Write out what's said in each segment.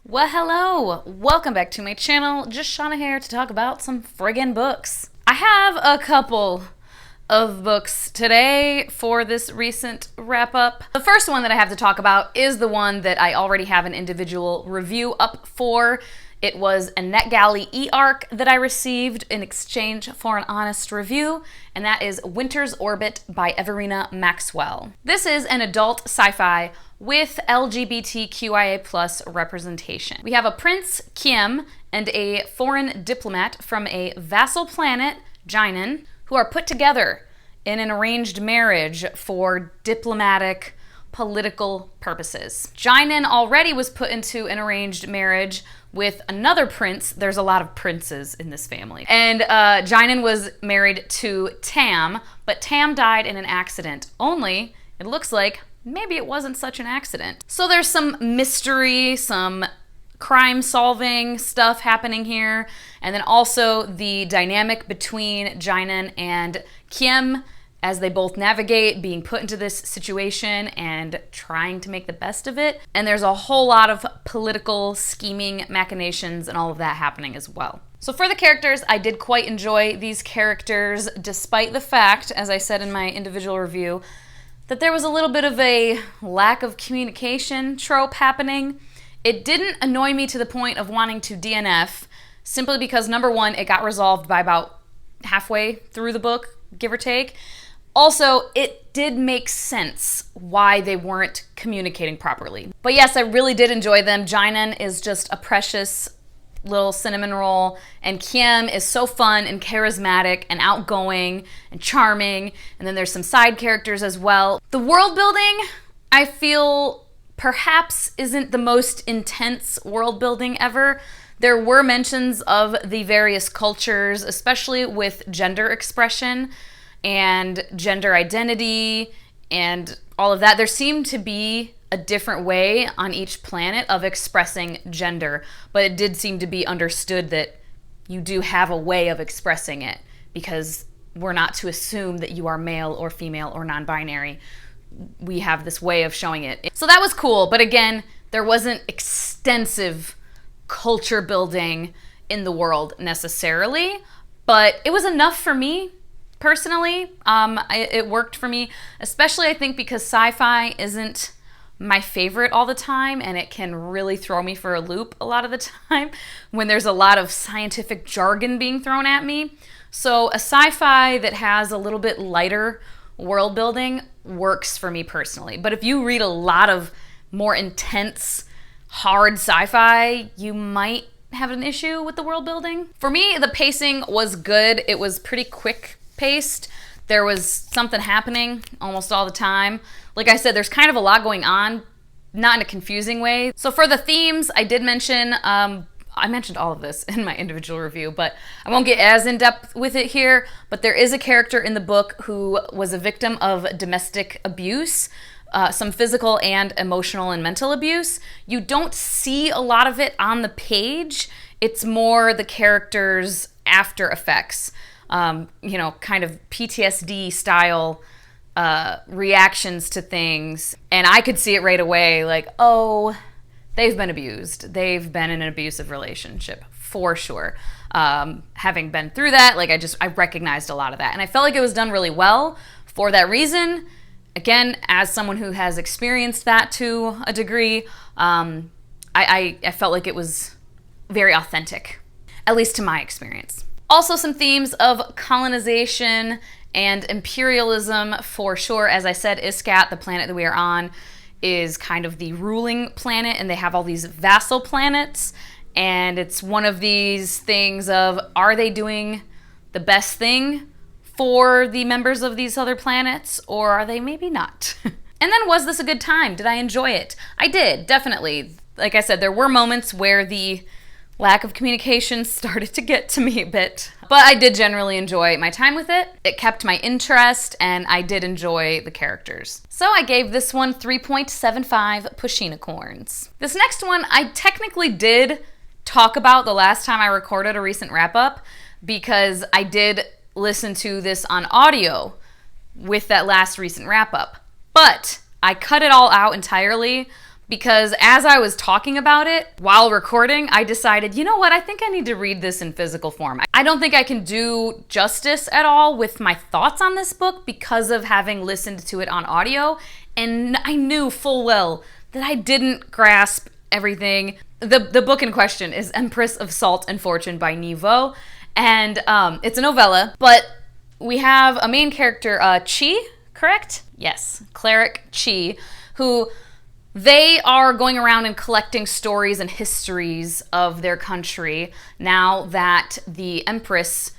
Well, hello! Welcome back to my channel. Jashanac here to talk about some friggin' books. I have a couple of books today for this recent wrap-up. The first one that I have to talk about is the one that I already have an individual review up for. It was a NetGalley e-arc that I received in exchange for an honest review, and that is Winter's Orbit by Evarina Maxwell. This is an adult sci-fi with LGBTQIA+ representation. We have a Prince, Kim, and a foreign diplomat from a vassal planet, Gynan, who are put together in an arranged marriage for diplomatic, political purposes. Gynan already was put into an arranged marriage with another prince. There's a lot of princes in this family. And Gynan was married to Tam, but Tam died in an accident. Only, it looks like, maybe it wasn't such an accident. So there's some mystery, some crime-solving stuff happening here, and then also the dynamic between Gynan and Kim as they both navigate being put into this situation and trying to make the best of it. And there's a whole lot of political scheming machinations and all of that happening as well. So for the characters, I did quite enjoy these characters, despite the fact, as I said in my individual review, that there was a little bit of a lack of communication trope happening. It didn't annoy me to the point of wanting to DNF, simply because, number one, it got resolved by about halfway through the book, give or take. Also, it did make sense why they weren't communicating properly. But yes, I really did enjoy them. Gynan is just a precious little cinnamon roll, and Kim is so fun and charismatic and outgoing and charming, and then there's some side characters as well. The world building, I feel, perhaps isn't the most intense world building ever. There were mentions of the various cultures, especially with gender expression and gender identity and all of that. There seemed to be a different way on each planet of expressing gender, but it did seem to be understood that you do have a way of expressing it, because we're not to assume that you are male or female or non-binary. We have this way of showing it. So that was cool, but again, there wasn't extensive culture building in the world necessarily, but it was enough for me. Personally, it worked for me, especially I think because sci-fi isn't my favorite all the time, and it can really throw me for a loop a lot of the time when there's a lot of scientific jargon being thrown at me. So a sci-fi that has a little bit lighter world building works for me personally. But if you read a lot of more intense, hard sci-fi, you might have an issue with the world building. For me, the pacing was good. It was pretty quick paced. There was something happening almost all the time. Like I said, there's kind of a lot going on, not in a confusing way. So for the themes, I did mention, I mentioned all of this in my individual review, but I won't get as in-depth with it here. But there is a character in the book who was a victim of domestic abuse, some physical and emotional and mental abuse. You don't see a lot of it on the page. It's more the character's after effects. You know, kind of PTSD style reactions to things. And I could see it right away, like, oh, they've been abused. They've been in an abusive relationship, for sure. Having been through that, like, I recognized a lot of that. And I felt like it was done really well for that reason. Again, as someone who has experienced that to a degree, I felt like it was very authentic, at least to my experience. Also some themes of colonization and imperialism for sure. As I said, Iskat, the planet that we are on, is kind of the ruling planet, and they have all these vassal planets, and it's one of these things of, are they doing the best thing for the members of these other planets, or are they maybe not? And then, was this a good time? Did I enjoy it? I did, definitely. Like I said, there were moments where the lack of communication started to get to me a bit, but I did generally enjoy my time with it. It kept my interest, and I did enjoy the characters. So I gave this one 3.75 pushinicorns. This next one I technically did talk about the last time I recorded a recent wrap-up, because I did listen to this on audio with that last recent wrap-up. But I cut it all out entirely because as I was talking about it while recording, I decided, you know what, I think I need to read this in physical form. I don't think I can do justice at all with my thoughts on this book because of having listened to it on audio, and I knew full well that I didn't grasp everything. The book in question is Empress of Salt and Fortune by Nghi, and it's a novella, but we have a main character, Chi, correct? Yes, cleric Chi, who they are going around and collecting stories and histories of their country now that the Empress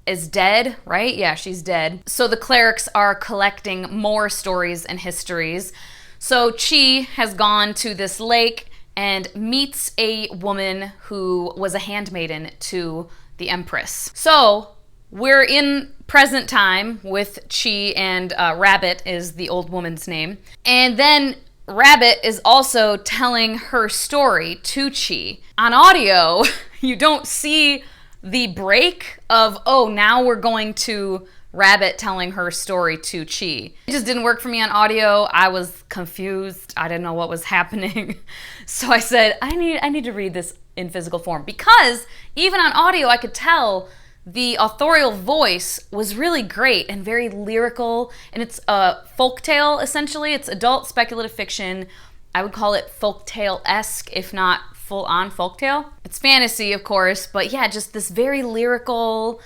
is dead, right? Yeah, she's dead. So the clerics are collecting more stories and histories. So Chi has gone to this lake and meets a woman who was a handmaiden to the Empress. So we're in present time with Chi, and Rabbit is the old woman's name. And then Rabbit is also telling her story to Chi. On audio, you don't see the break of, oh, now we're going to Rabbit telling her story to Chi. It just didn't work for me on audio. I was confused. I didn't know what was happening. So I said, I need to read this in physical form, because even on audio, I could tell the authorial voice was really great and very lyrical, and it's a folktale, essentially. It's adult speculative fiction. I would call it folktale-esque, if not full-on folktale. It's fantasy, of course, but yeah, just this very lyrical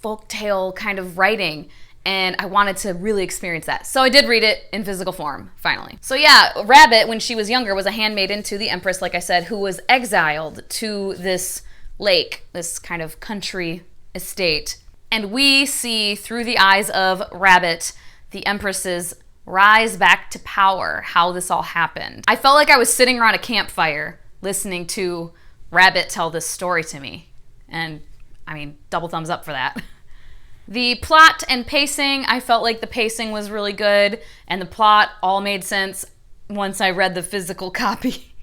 folktale kind of writing, and I wanted to really experience that. So I did read it in physical form, finally. So yeah, Rabbit, when she was younger, was a handmaiden to the Empress, like I said, who was exiled to this lake, this kind of country estate. And we see through the eyes of Rabbit the Empress's rise back to power, how this all happened. I felt like I was sitting around a campfire listening to Rabbit tell this story to me. And I mean, double thumbs up for that. The plot and pacing, I felt like the pacing was really good, and the plot all made sense once I read the physical copy.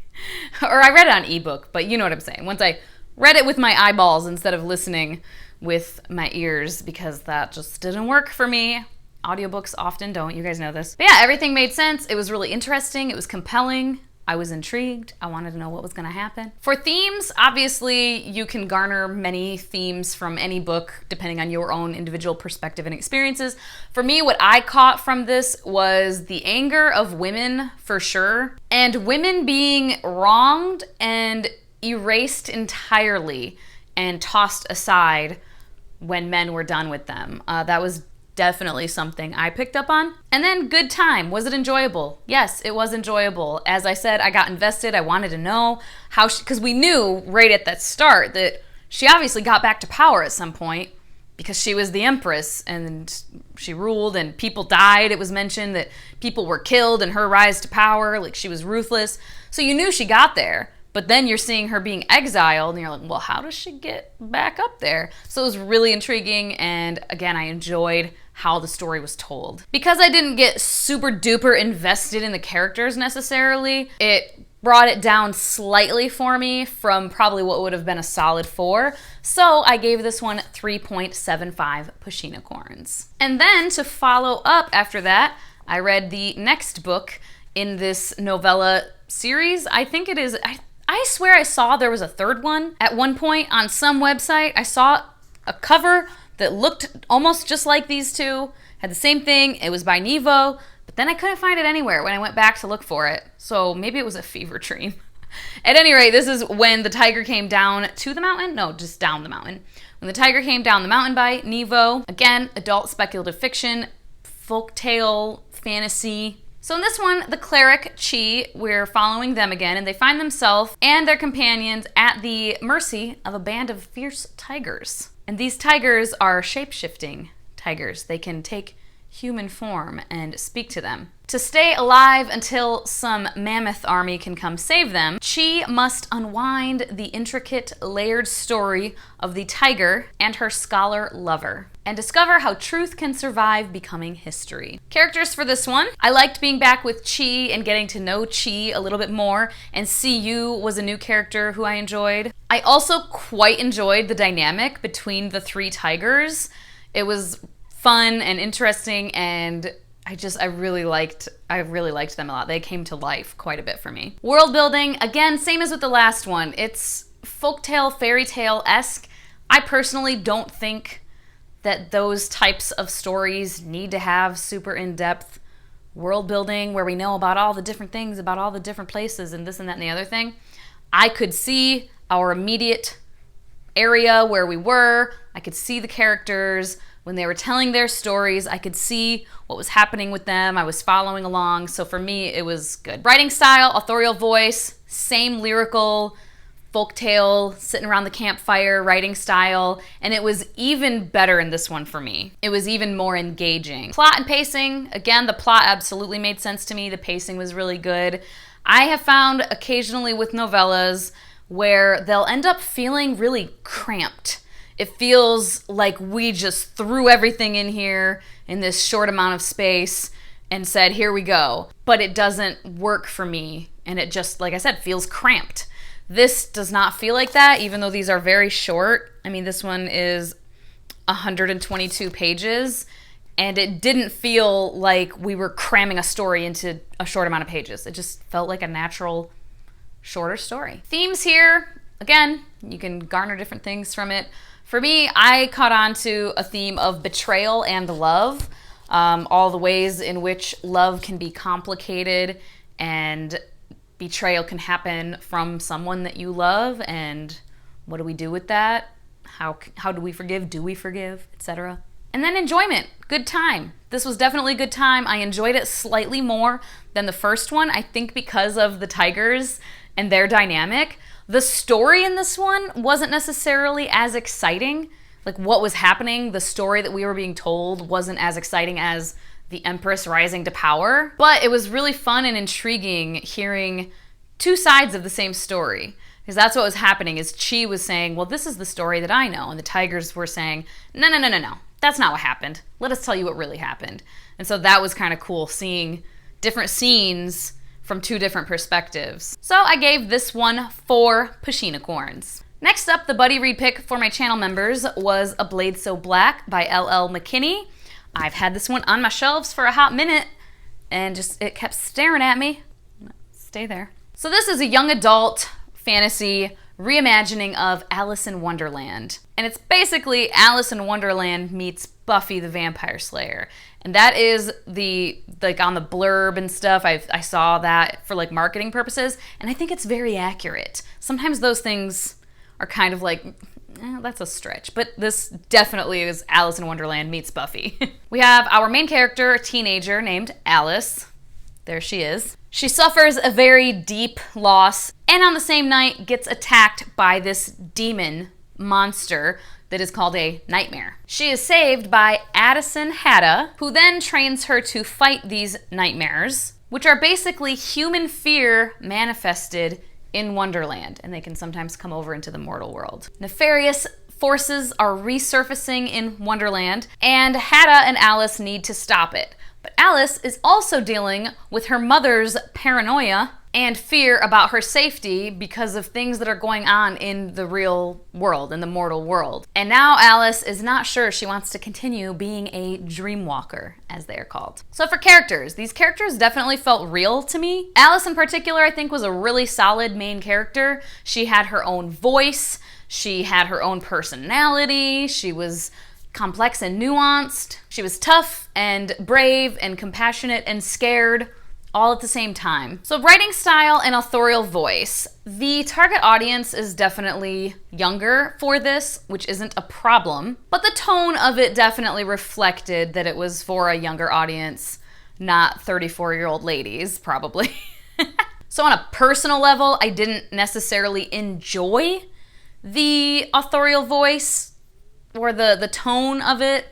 Or I read it on ebook, but you know what I'm saying. Once I read it with my eyeballs instead of listening with my ears, because that just didn't work for me. Audiobooks often don't, you guys know this. But yeah, everything made sense. It was really interesting. It was compelling. I was intrigued. I wanted to know what was going to happen. For themes, obviously, you can garner many themes from any book depending on your own individual perspective and experiences. For me, what I caught from this was the anger of women, for sure, and women being wronged and erased entirely and tossed aside when men were done with them. That was definitely something I picked up on. And then good time. Was it enjoyable? Yes, it was enjoyable. As I said, I got invested. I wanted to know how she, because we knew right at that start that she obviously got back to power at some point because she was the Empress and she ruled and people died. It was mentioned that people were killed in her rise to power, like she was ruthless. So you knew she got there. But then you're seeing her being exiled, and you're like, well, how does she get back up there? So it was really intriguing, and again, I enjoyed how the story was told. Because I didn't get super duper invested in the characters necessarily, it brought it down slightly for me from probably what would have been a solid 4. So I gave this one 3.75 Pushinicorns. And then to follow up after that, I read the next book in this novella series. I think it is... I swear I saw there was a third one at one point on some website. I saw a cover that looked almost just like these two, had the same thing. It was by Nghi, but then I couldn't find it anywhere when I went back to look for it. So maybe it was a fever dream. At any rate, this is When the Tiger Came Down to the Mountain. No, just Down the Mountain. When the Tiger Came Down the Mountain by Nghi. Again, adult speculative fiction, folktale, fantasy. So in this one, the cleric Chi, we're following them again, and they find themselves and their companions at the mercy of a band of fierce tigers. And these tigers are shape-shifting tigers. They can take human form and speak to them. To stay alive until some mammoth army can come save them, Chi must unwind the intricate, layered story of the tiger and her scholar lover, and discover how truth can survive becoming history. Characters for this one. I liked being back with Chi and getting to know Chi a little bit more, and CU was a new character who I enjoyed. I also quite enjoyed the dynamic between the 3 tigers. It was fun and interesting, and I really liked them a lot. They came to life quite a bit for me. World building, again, same as with the last one. It's folktale, fairy tale-esque. I personally don't think that those types of stories need to have super in-depth world building where we know about all the different things, about all the different places and this and that and the other thing. I could see our immediate area where we were. I could see the characters. When they were telling their stories, I could see what was happening with them. I was following along. So for me, it was good. Writing style, authorial voice, same lyrical folktale, sitting around the campfire, writing style. And it was even better in this one for me. It was even more engaging. Plot and pacing, again, the plot absolutely made sense to me. The pacing was really good. I have found occasionally with novellas where they'll end up feeling really cramped. It feels like we just threw everything in here in this short amount of space and said, here we go. But it doesn't work for me. And it just, like I said, feels cramped. This does not feel like that, even though these are very short. I mean, this one is 122 pages. And it didn't feel like we were cramming a story into a short amount of pages. It just felt like a natural, shorter story. Themes here, again, you can garner different things from it. For me, I caught on to a theme of betrayal and love, all the ways in which love can be complicated and betrayal can happen from someone that you love, and what do we do with that? How do we forgive? Do we forgive? Etc. And then enjoyment, good time. This was definitely a good time. I enjoyed it slightly more than the first one, I think because of the tigers and their dynamic. The story in this one wasn't necessarily as exciting. Like what was happening, the story that we were being told wasn't as exciting as the Empress rising to power. But it was really fun and intriguing hearing two sides of the same story. Because that's what was happening, is Chi was saying, well, this is the story that I know. And the tigers were saying, no. That's not what happened. Let us tell you what really happened. And so that was kind of cool, seeing different scenes from two different perspectives. So I gave this one 4 Pushinicorns. Next up, the buddy read pick for my channel members was A Blade So Black by L.L. McKinney. I've had this one on my shelves for a hot minute and it kept staring at me. Stay there. So this is a young adult fantasy reimagining of Alice in Wonderland. And it's basically Alice in Wonderland meets Buffy the Vampire Slayer. And that is on the blurb and stuff, I saw that for like marketing purposes, and I think it's very accurate. Sometimes those things are kind of like, that's a stretch, but this definitely is Alice in Wonderland meets Buffy. We have our main character, a teenager named Alice. There she is. She suffers a very deep loss, and on the same night gets attacked by this demon monster that is called a nightmare. She is saved by Addison Hatta, who then trains her to fight these nightmares, which are basically human fear manifested in Wonderland, and they can sometimes come over into the mortal world. Nefarious forces are resurfacing in Wonderland, and Hatta and Alice need to stop it. But Alice is also dealing with her mother's paranoia and fear about her safety because of things that are going on in the real world, in the mortal world. And now Alice is not sure she wants to continue being a dreamwalker, as they are called. So for characters, these characters definitely felt real to me. Alice in particular, I think, was a really solid main character. She had her own voice. She had her own personality. She was complex and nuanced. She was tough and brave and compassionate and scared all at the same time. So writing style and authorial voice. The target audience is definitely younger for this, which isn't a problem, but the tone of it definitely reflected that it was for a younger audience, not 34-year-old ladies, probably. So on a personal level, I didn't necessarily enjoy the authorial voice or the tone of it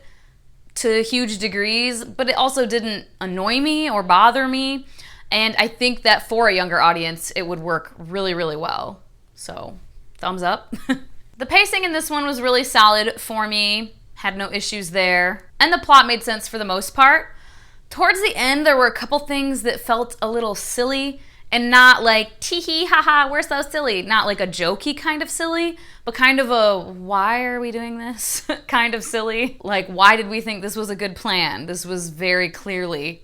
to huge degrees, but it also didn't annoy me or bother me. And I think that for a younger audience, it would work really, really well. So, thumbs up. The pacing in this one was really solid for me. Had no issues there. And the plot made sense for the most part. Towards the end, there were a couple things that felt a little silly And not like, tee-hee, haha, we're so silly. Not like a jokey kind of silly, but kind of a, why are we doing this kind of silly. Like, why did we think this was a good plan? This was very clearly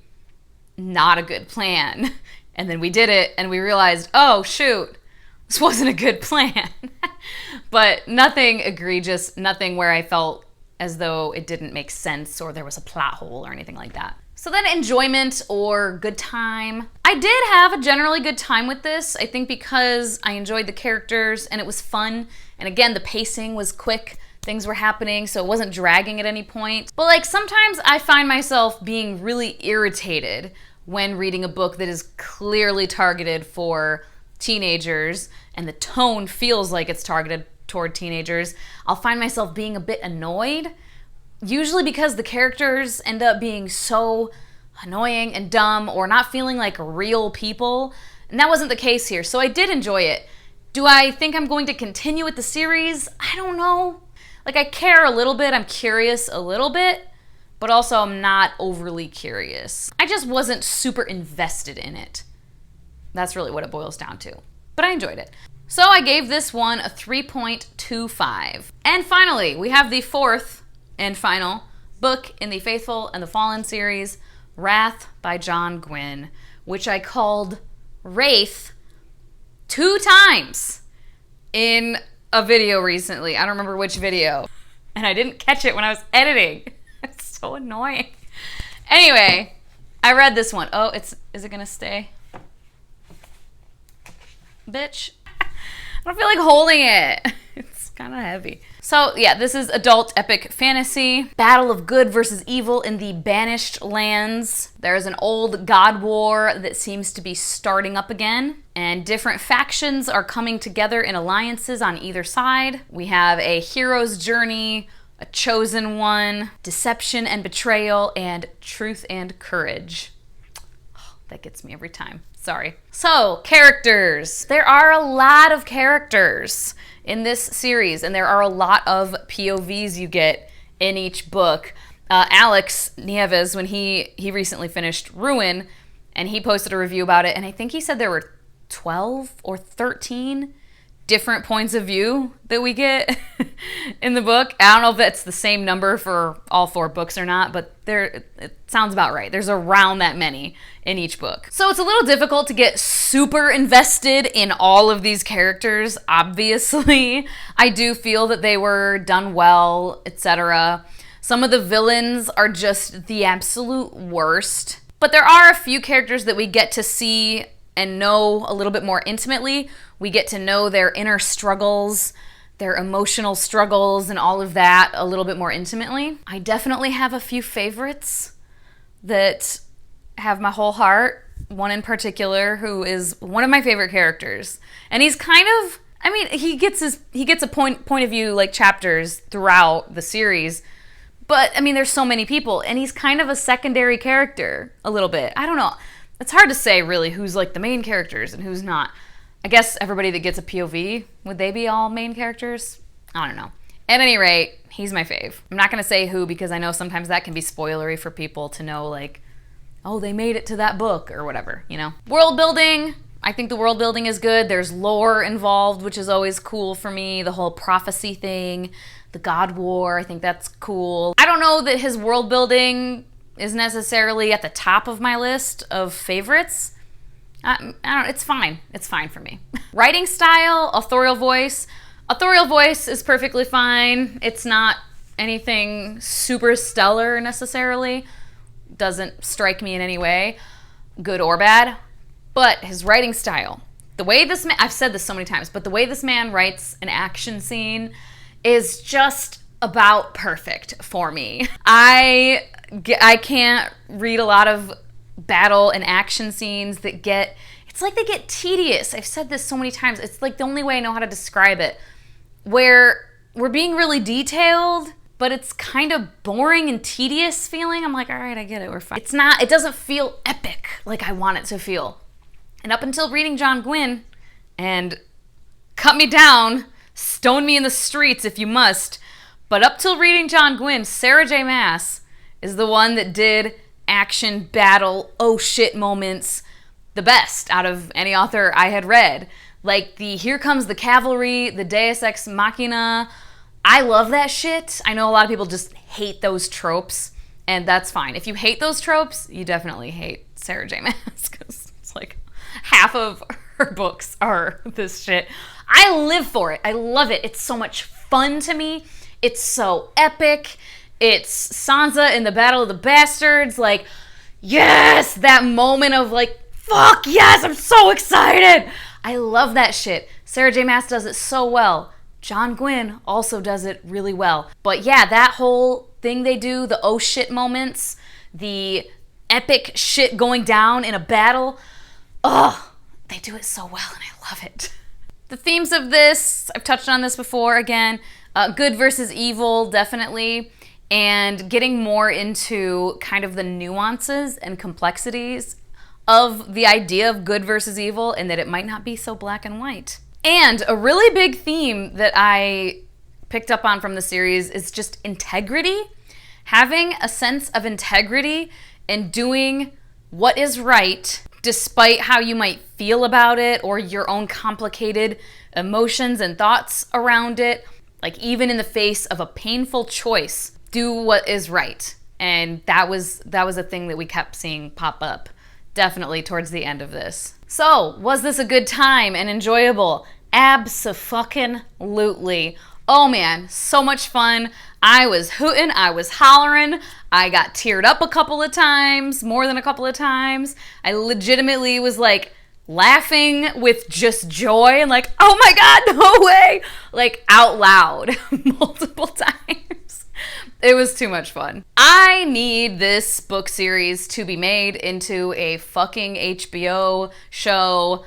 not a good plan. And then we did it, and we realized, oh, shoot, this wasn't a good plan. But nothing egregious, nothing where I felt as though it didn't make sense or there was a plot hole or anything like that. So then enjoyment or good time. I did have a generally good time with this, I think because I enjoyed the characters and it was fun. And again, the pacing was quick, things were happening, so it wasn't dragging at any point. But like sometimes I find myself being really irritated when reading a book that is clearly targeted for teenagers and the tone feels like it's targeted toward teenagers. I'll find myself being a bit annoyed. Usually because the characters end up being so annoying and dumb or not feeling like real people. And that wasn't the case here, so I did enjoy it. Do I think I'm going to continue with the series? I don't know. Like, I care a little bit, I'm curious a little bit, but also I'm not overly curious. I just wasn't super invested in it. That's really what it boils down to. But I enjoyed it. So I gave this one a 3.25. And finally, we have the fourth and final book in the Faithful and the Fallen series, Wrath by John Gwynne, which I called Wraith 2 times in a video recently. I don't remember which video. And I didn't catch it when I was editing. It's so annoying. Anyway, I read this one. Oh, is it gonna stay? Bitch. I don't feel like holding it. It's kind of heavy. So yeah, this is adult epic fantasy. Battle of good versus evil in the Banished Lands. There's an old god war that seems to be starting up again, and different factions are coming together in alliances on either side. We have a hero's journey, a chosen one, deception and betrayal, and truth and courage. Oh, that gets me every time. Sorry. So, characters. There are a lot of characters in this series, and there are a lot of POVs you get in each book. Alex Nieves, when he recently finished Ruin, and he posted a review about it, and I think he said there were 12 or 13 different points of view that we get in the book. I don't know if that's the same number for all 4 books or not, but it sounds about right. There's around that many in each book. So it's a little difficult to get super invested in all of these characters, obviously. I do feel that they were done well, etc. Some of the villains are just the absolute worst. But there are a few characters that we get to see and know a little bit more intimately. We get to know their inner struggles, their emotional struggles, and all of that a little bit more intimately. I definitely have a few favorites that have my whole heart. One in particular who is one of my favorite characters. And he's kind of, I mean, he gets a point of view like chapters throughout the series. But I mean, there's so many people, and he's kind of a secondary character a little bit. I don't know. It's hard to say really who's like the main characters and who's not. I guess everybody that gets a POV, would they be all main characters? I don't know. At any rate, he's my fave. I'm not going to say who because I know sometimes that can be spoilery for people to know, like, oh, they made it to that book or whatever, you know? World building. I think the world building is good. There's lore involved, which is always cool for me. The whole prophecy thing, the God War, I think that's cool. I don't know that his world building is necessarily at the top of my list of favorites. I don't know, it's fine. It's fine for me. Writing style, authorial voice. Authorial voice is perfectly fine. It's not anything super stellar necessarily. Doesn't strike me in any way, good or bad. But his writing style, the way this man, I've said this so many times, but the way this man writes an action scene is just about perfect for me. I can't read a lot of battle and action scenes that it's like they get tedious. I've said this so many times. It's like the only way I know how to describe it, where we're being really detailed, but it's kind of boring and tedious feeling. I'm like, all right, I get it, we're fine. It doesn't feel epic like I want it to feel. And up until reading John Gwynne, and cut me down, stone me in the streets if you must, but up till reading John Gwynne, Sarah J. Maas is the one that did action, battle, oh shit moments the best out of any author I had read. Like the Here Comes the Cavalry, the Deus Ex Machina. I love that shit. I know a lot of people just hate those tropes, and that's fine. If you hate those tropes, you definitely hate Sarah J. Maas, because it's like half of her books are this shit. I live for it. I love it. It's so much fun to me. It's so epic. It's Sansa in the Battle of the Bastards. Like, yes, that moment of like, fuck yes, I'm so excited. I love that shit. Sarah J. Maas does it so well. John Gwynne also does it really well. But yeah, that whole thing they do, the oh shit moments, the epic shit going down in a battle, oh, they do it so well and I love it. The themes of this, I've touched on this before again, good versus evil, definitely, and getting more into kind of the nuances and complexities of the idea of good versus evil and that it might not be so black and white. And a really big theme that I picked up on from the series is just integrity. Having a sense of integrity and doing what is right despite how you might feel about it or your own complicated emotions and thoughts around it. Like even in the face of a painful choice, do what is right. And that was a thing that we kept seeing pop up definitely towards the end of this. So, was this a good time and enjoyable? Abso-fucking-lutely. Oh man, so much fun. I was hooting, I was hollering, I got teared up a couple of times, more than a couple of times. I legitimately was like laughing with just joy and like, oh my god, no way! Like out loud multiple times. It was too much fun. I need this book series to be made into a fucking HBO show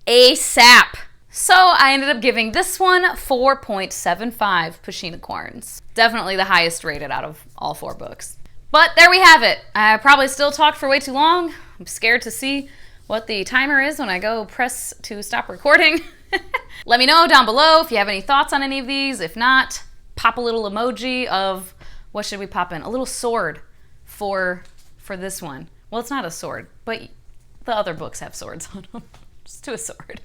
ASAP. So I ended up giving this one 4.75 Pashinacorns. Definitely the highest rated out of all 4 books. But there we have it. I probably still talked for way too long. I'm scared to see what the timer is when I go press to stop recording. Let me know down below if you have any thoughts on any of these. If not, pop a little emoji of, what should we pop in? A little sword for this one. Well, it's not a sword, but the other books have swords on them. Just do a sword.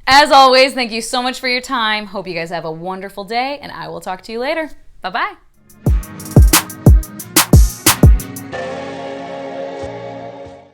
As always, thank you so much for your time. Hope you guys have a wonderful day, and I will talk to you later. Bye-bye.